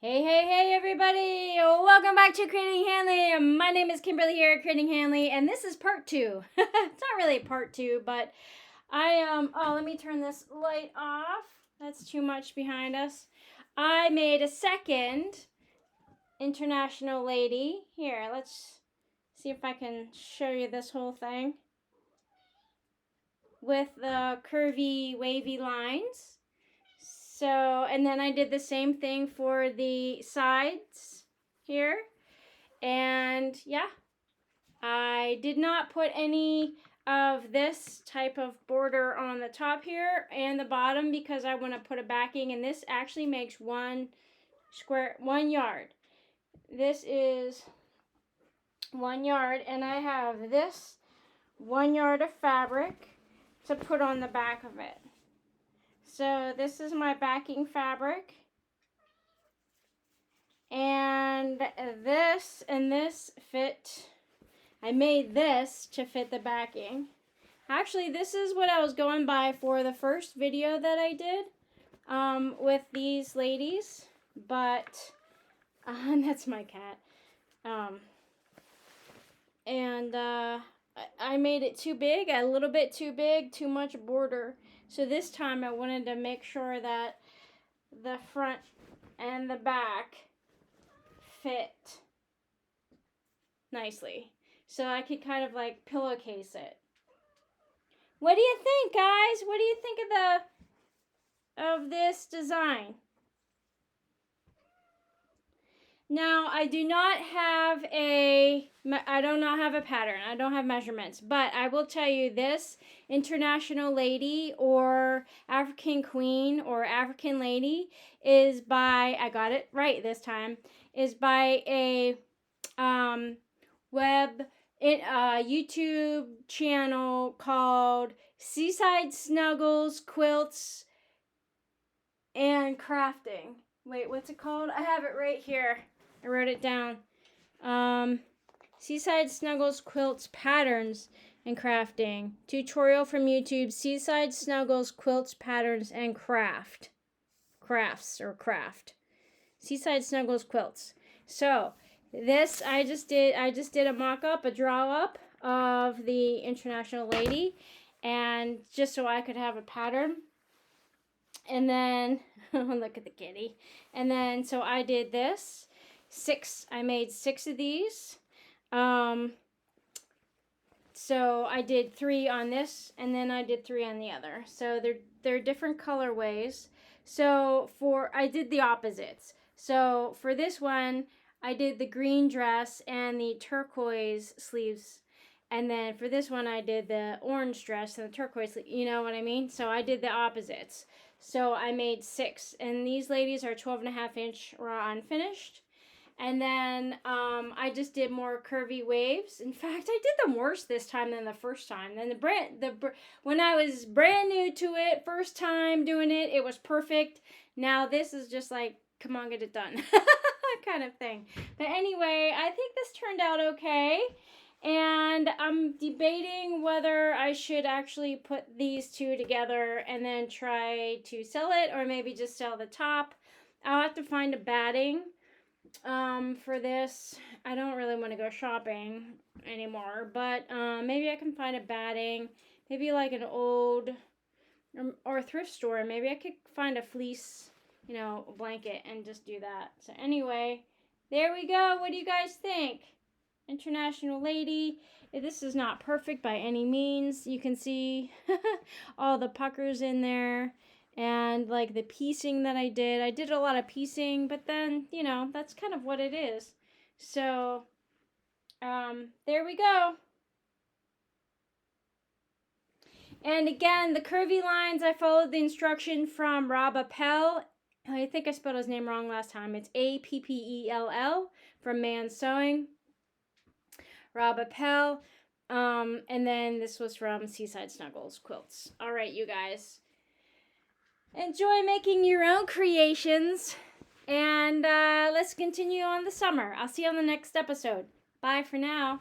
Hey, hey, hey, everybody! Welcome back to Creating Hanley. My name is Kimberly here at Creating Hanley, and this is part 2. It's not really part 2, but let me turn this light off. That's too much behind us. I made a second international lady. Here, let's see if I can show you this whole thing with the curvy, wavy lines. So, and then I did the same thing for the sides here. And yeah, I did not put any of this type of border on the top here and the bottom because I want to put a backing, and this actually makes 1 yard. This is 1 yard, and I have this 1 yard of fabric to put on the back of it. So this is my backing fabric. And this fit. I made this to fit the backing. Actually, this is what I was going by for the first video that I did with these ladies. But that's my cat. I made it too big, a little bit too big, too much border. So this time I wanted to make sure that the front and the back fit nicely. So I could kind of like pillowcase it. What do you think, guys? What do you think of this design? Now, I do not have a pattern. I don't have measurements, but I will tell you this international lady or African queen or African lady is by, I got it right this time, is by a YouTube channel called Seaside, Snuggles, Quilts, and Crafting. Wait, what's it called? I have it right here. I wrote it down. Seaside, Snuggles, Quilts, Patterns, and Crafting. Tutorial from YouTube. Seaside, Snuggles, Quilts, Patterns, and Craft. Seaside, Snuggles, Quilts. So, this I just did a mock-up, a draw-up of the international lady, and just so I could have a pattern. And then look at the kitty. And then so I did this 6. I made 6 of these. So I did 3 on this, and then I did 3 on the other. So they're different colorways. So I did the opposites. So for this one, I did the green dress and the turquoise sleeves. And then for this one, I did the orange dress and the turquoise sleeves. You know what I mean? So I did the opposites. So I made 6. And these ladies are 12.5 inch raw unfinished. And then I just did more curvy waves. In fact, I did them worse this time than the first time. Then when I was brand new to it, first time doing it, it was perfect. Now this is just like, come on, get it done kind of thing. But anyway, I think this turned out okay. And I'm debating whether I should actually put these 2 together and then try to sell it, or maybe just sell the top. I'll have to find a batting for this. I don't really want to go shopping anymore, but maybe I can find a batting, maybe like an old or a thrift store. Maybe I could find a fleece, blanket and just do that. So anyway, there we go. What do you guys think? International lady. This is not perfect by any means. You can see all the puckers in there. And like the piecing that I did a lot of piecing, but then, that's kind of what it is. So, there we go. And again, the curvy lines, I followed the instruction from Appell. I think I spelled his name wrong last time. It's Appell from Man Sewing. Appell. And then this was from Seaside, Snuggles, Quilts. All right, you guys. Enjoy making your own creations, and let's continue on the summer. I'll see you on the next episode. Bye for now.